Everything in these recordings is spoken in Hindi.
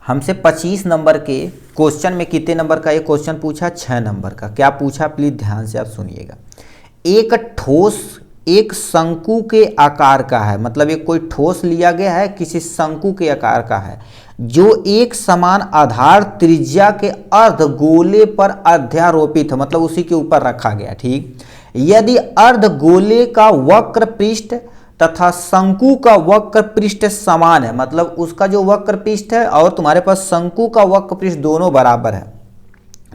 हमसे 25 नंबर के क्वेश्चन में कितने नंबर का ये क्वेश्चन पूछा, 6 नंबर का। क्या पूछा, प्लीज ध्यान से आप सुनिएगा। एक ठोस एक शंकु के आकार का है, मतलब एक कोई ठोस लिया गया है किसी शंकु के आकार का है, जो एक समान आधार त्रिज्या के अर्धगोले पर अध्यारोपित है, मतलब उसी के ऊपर रखा गया। ठीक, यदि अर्धगोले का वक्र पृष्ठ तथा शंकु का वक्र पृष्ठ समान है, मतलब उसका जो वक्र पृष्ठ है और तुम्हारे पास शंकु का वक्र पृष्ठ दोनों बराबर है,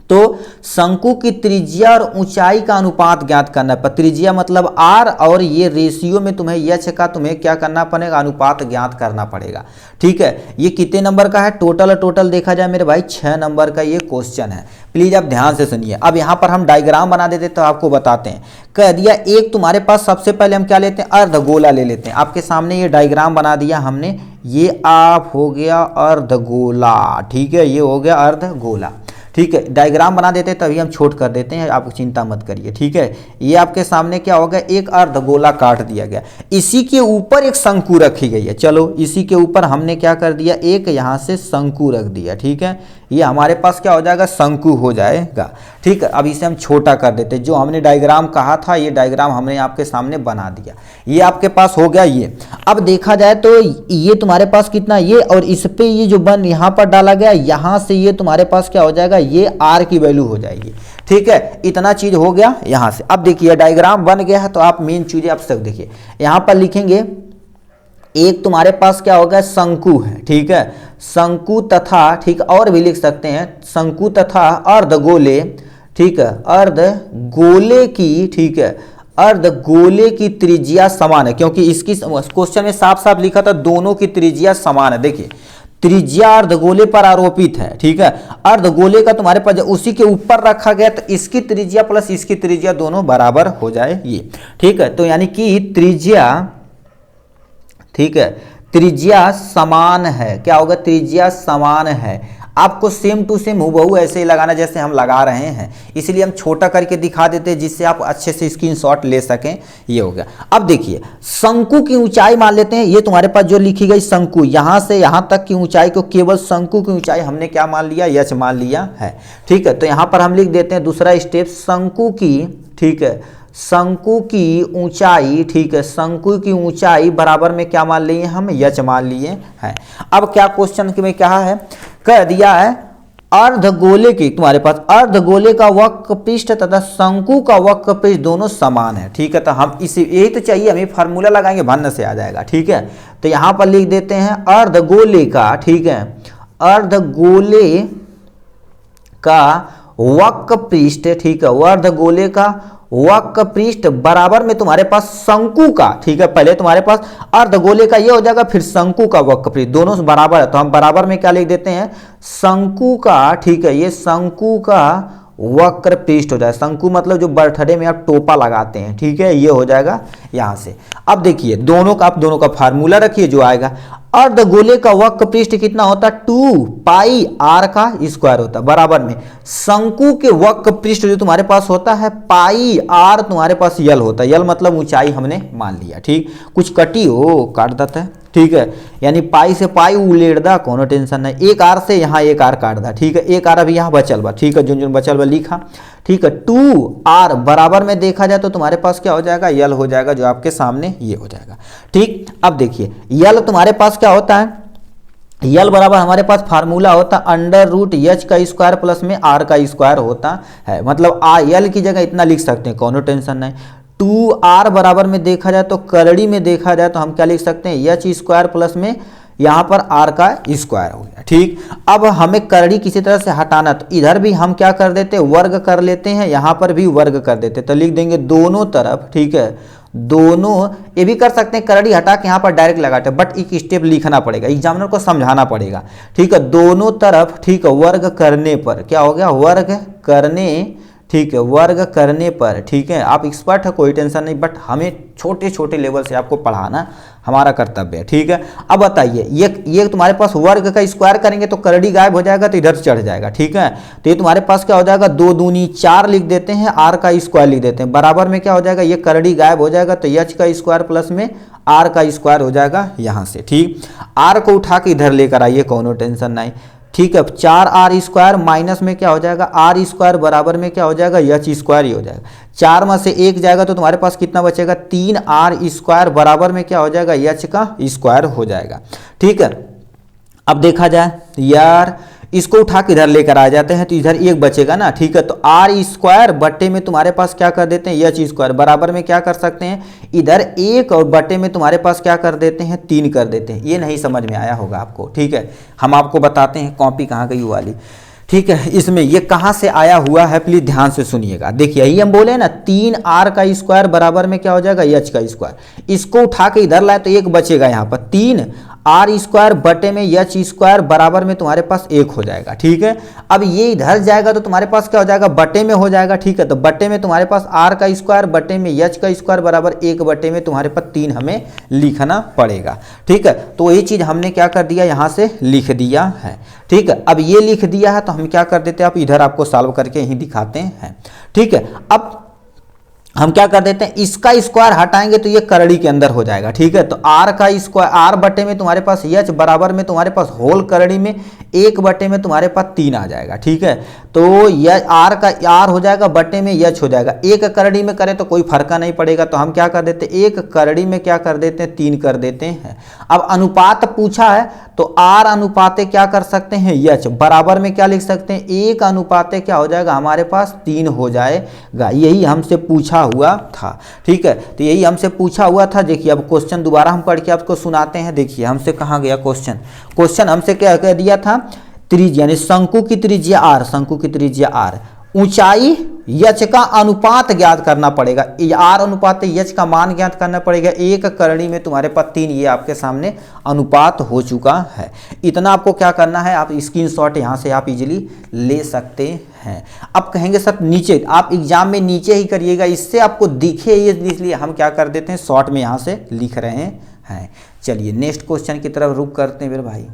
तो शंकु की त्रिज्या और ऊंचाई का अनुपात ज्ञात करना है। त्रिज्या मतलब आर, और ये रेशियो में तुम्हें यच का तुम्हें क्या करना पड़ेगा, अनुपात ज्ञात करना पड़ेगा। ठीक है, ये कितने नंबर का है, टोटल देखा जाए मेरे भाई 6 नंबर का ये क्वेश्चन है। प्लीज आप ध्यान से सुनिए। अब यहाँ पर हम डायग्राम बना देते तो आपको बताते हैं। कह दिया एक तुम्हारे पास, सबसे पहले हम क्या लेते हैं, अर्धगोला ले लेते हैं। आपके सामने ये डायग्राम बना दिया हमने, ये आप हो गया अर्धगोला। ठीक है, ये हो गया अर्धगोला। ठीक है, डायग्राम बना देते तभी हम छोट कर देते हैं, आप चिंता मत करिए। ठीक है, ये आपके सामने क्या हो गया, एक अर्धगोला काट दिया गया, इसी के ऊपर एक शंकु रखी गई है। चलो इसी के ऊपर हमने क्या कर दिया, एक यहाँ से शंकु रख दिया। ठीक है, ये हमारे पास क्या हो जाएगा, शंकु हो जाएगा। ठीक है, अब इसे हम छोटा कर देते, जो हमने डायग्राम कहा था ये डायग्राम हमने आपके सामने बना दिया। ये आपके पास हो गया ये। अब देखा जाए तो ये तुम्हारे पास कितना, ये और इस पे ये जो बन यहाँ पर डाला गया, यहाँ से ये तुम्हारे पास क्या हो जाएगा, ये आर की वैल्यू हो जाएगी। ठीक है, इतना चीज हो गया यहाँ से। अब देखिए डायग्राम बन गया है, तो आप मेन चीजें आप सब देखिए। यहाँ पर लिखेंगे एक तुम्हारे पास क्या होगा, शंकु है। ठीक है, शंकु तथा, ठीक, और भी लिख सकते हैं, शंकु तथा अर्धगोले। ठीक है, अर्धगोले की, ठीक है, अर्धगोले की त्रिज्या समान है, क्योंकि इसकी क्वेश्चन में साफ साफ लिखा था दोनों की त्रिज्या समान है। देखिए त्रिज्या अर्धगोले पर आरोपित है। ठीक है, अर्धगोले का तुम्हारे पास उसी के ऊपर रखा गया, तो इसकी त्रिज्या प्लस इसकी त्रिज्या दोनों बराबर हो जाए ये। ठीक है, तो यानी कि त्रिज्या, ठीक है, त्रिज्या समान है। क्या होगा, त्रिज्या समान है। आपको सेम टू सेम हूबहू ऐसे ही लगाना जैसे हम लगा रहे हैं, इसलिए हम छोटा करके दिखा देते हैं जिससे आप अच्छे से स्क्रीनशॉट ले सकें। ये हो गया। अब देखिए शंकु की ऊंचाई मान लेते हैं, ये तुम्हारे पास जो लिखी गई शंकु, यहां से यहां तक की ऊंचाई को, केवल शंकु की ऊंचाई हमने क्या मान लिया, यच मान लिया है। ठीक है, तो यहां पर हम लिख देते हैं दूसरा स्टेप, शंकु की, ठीक है, शंकु की ऊंचाई, ठीक है, शंकु की ऊंचाई बराबर में क्या मान लिए हम, यच मान लिए हैं। अब क्या क्वेश्चन में क्या है, कह दिया है अर्धगोले की, तुम्हारे पास अर्धगोले का वक्र पृष्ठ तथा शंकु का वक्र पृष्ठ दोनों समान है। ठीक है, तो हम इसे, यही तो चाहिए हमें, फार्मूला लगाएंगे भन्न से आ जाएगा। ठीक है, तो यहां पर लिख देते हैं अर्धगोले का, ठीक है, अर्धगोले का वक्र पृष्ठ, ठीक है, अर्धगोले का वक्र पृष्ठ बराबर में तुम्हारे पास शंकु का, ठीक है, पहले तुम्हारे पास अर्धगोले का ये हो जाएगा, फिर शंकु का वक्र पृष्ठ, दोनों बराबर है, तो हम बराबर में क्या लिख देते हैं, शंकु का, ठीक है, ये शंकु का वक्र पृष्ठ हो जाए। शंकु मतलब जो बर्थडे में आप टोपा लगाते हैं। ठीक है, ये हो जाएगा यहां से। अब देखिए दोनों का, आप दोनों का फार्मूला रखिए जो आएगा, अर्धगोले का वक्र पृष्ठ कितना होता है, 2 पाई आर का स्क्वायर होता है, बराबर में शंकु के वक्र पृष्ठ जो तुम्हारे पास होता है पाई आर, तुम्हारे पास यल होता है, यल मतलब ऊंचाई हमने मान लिया। ठीक, कुछ कटी हो काट देता है। ठीक है, यानी पाई से पाई उलेड़ दा, कोनो टेंशन नहीं, एक आर से यहाँ एक आर काट दा। ठीक है, एक आर अभी यहाँ बचल बा। ठीक है, जो बचल बा लिखा। ठीक है, 2 आर बराबर में देखा जाए तो तुम्हारे पास क्या हो जाएगा, यल हो जाएगा, जो आपके सामने ये हो जाएगा। ठीक, अब देखिए यल तुम्हारे पास क्या होता है, यल बराबर हमारे पास फार्मूला होता है अंडर रूट एच का स्क्वायर प्लस में आर का स्क्वायर होता है, मतलब यल की जगह इतना लिख सकते हैं, कोनो टेंशन नहीं। 2r बराबर में देखा जाए तो करड़ी में देखा जाए तो हम क्या लिख सकते हैं, एच स्क्वायर प्लस में यहाँ पर r का स्क्वायर हो गया। ठीक, अब हमें करड़ी किसी तरह से हटाना, तो इधर भी हम क्या कर देते हैं, वर्ग कर लेते हैं, यहाँ पर भी वर्ग कर देते, तो लिख देंगे दोनों तरफ। ठीक है, दोनों, ये भी कर सकते हैं करड़ी हटा के यहाँ पर डायरेक्ट लगाते, बट एक स्टेप लिखना पड़ेगा, एग्जामिनर को समझाना पड़ेगा। ठीक है, दोनों तरफ, ठीक है, वर्ग करने पर क्या हो गया, वर्ग करने, ठीक है, वर्ग करने पर। ठीक है, आप एक्सपर्ट है कोई टेंशन नहीं, बट हमें छोटे छोटे लेवल से आपको पढ़ाना हमारा कर्तव्य है। ठीक है, अब बताइए ये तुम्हारे पास वर्ग का स्क्वायर करेंगे तो करड़ी गायब हो जाएगा, तो इधर चढ़ जाएगा। ठीक है, तो ये तुम्हारे पास क्या हो जाएगा, 2 दूनी 4 लिख देते हैं, आर का स्क्वायर लिख देते हैं, बराबर में क्या हो जाएगा, ये करड़ी गायब हो जाएगा, तो एच का स्क्वायर प्लस में आर का स्क्वायर हो जाएगा यहाँ से। ठीक, आर को उठा के इधर लेकर आइए, कोनो टेंशन नहीं। ठीक है, 4r² माइनस में क्या हो जाएगा r² बराबर में क्या हो जाएगा h² ही हो जाएगा। 4 में से 1 जाएगा तो तुम्हारे पास कितना बचेगा 3r² बराबर में क्या हो जाएगा h का स्क्वायर हो जाएगा। ठीक है, अब देखा जाए यार इसको उठा के इधर लेकर आ जाते हैं तो इधर 1 बचेगा ना। ठीक है, तो r² बट्टे में तुम्हारे पास क्या कर देते हैं h² बराबर में क्या कर सकते हैं इधर 1 और बट्टे में तुम्हारे पास क्या कर देते हैं 3 कर देते हैं। ये नहीं समझ में आया होगा आपको। ठीक है, हम आपको बताते हैं कॉपी कहाँ गई वाली। ठीक है, इसमें ये कहाँ से आया हुआ है प्लीज ध्यान से सुनिएगा। देखिए यही हम बोले ना 3r² बराबर में क्या हो जाएगा h²। इसको उठा के इधर लाए तो 1 बचेगा यहाँ पर 3r² बटे में h² बराबर में तुम्हारे पास 1 हो जाएगा। ठीक है, अब ये इधर जाएगा तो तुम्हारे पास क्या हो जाएगा बटे में हो जाएगा। ठीक है, तो बटे में तुम्हारे पास r² बटे में h² बराबर 1 बटे में तुम्हारे पास 3 हमें लिखना पड़ेगा। ठीक है, तो ये चीज़ हमने क्या कर दिया यहाँ से लिख दिया है। ठीक है, अब ये लिख दिया है तो हम क्या कर देते हैं आप इधर आपको सॉल्व करके ही दिखाते हैं। ठीक है, अब हम क्या कर देते हैं इसका स्क्वायर हटाएंगे तो ये करड़ी के अंदर हो जाएगा। ठीक है, तो r बटे में तुम्हारे पास h बराबर में तुम्हारे पास होल करड़ी में 1 बटे में तुम्हारे पास 3 आ जाएगा। ठीक है, तो यह r हो जाएगा बटे में h हो जाएगा। 1 करड़ी में करें तो कोई फर्क नहीं पड़ेगा तो हम क्या कर देते हैं 1 करड़ी में क्या कर देते हैं 3 कर देते हैं। अब अनुपात पूछा है तो r अनुपाते क्या कर सकते हैं h बराबर में क्या लिख सकते हैं 1 अनुपाते क्या हो जाएगा हमारे पास 3 हो जाएगा। यही हमसे पूछा हुआ था। ठीक है, तो यही हमसे पूछा हुआ था। देखिए अब क्वेश्चन दोबारा हम पढ़ के आपको सुनाते हैं। देखिए हमसे कहाँ गया क्वेश्चन हमसे क्या कह दिया था त्रिज्या यानी शंकु की त्रिज्या r, ऊंचाई h का अनुपात ज्ञात करना पड़ेगा। r अनुपात h का मान ज्ञात करना पड़ेगा। 1 करणी में तुम्हारे पास 3 ये आपके सामने अनुपात हो चुका है। इतना आपको क्या करना है आप स्क्रीनशॉट यहाँ से आप इजीली ले सकते हैं। अब कहेंगे सर नीचे आप एग्जाम में नीचे ही करिएगा इससे आपको दिखे ये, इसलिए हम क्या कर देते हैं शॉर्ट में यहाँ से लिख रहे हैं। चलिए नेक्स्ट क्वेश्चन की तरफ रुक करते हैं मेरे भाई।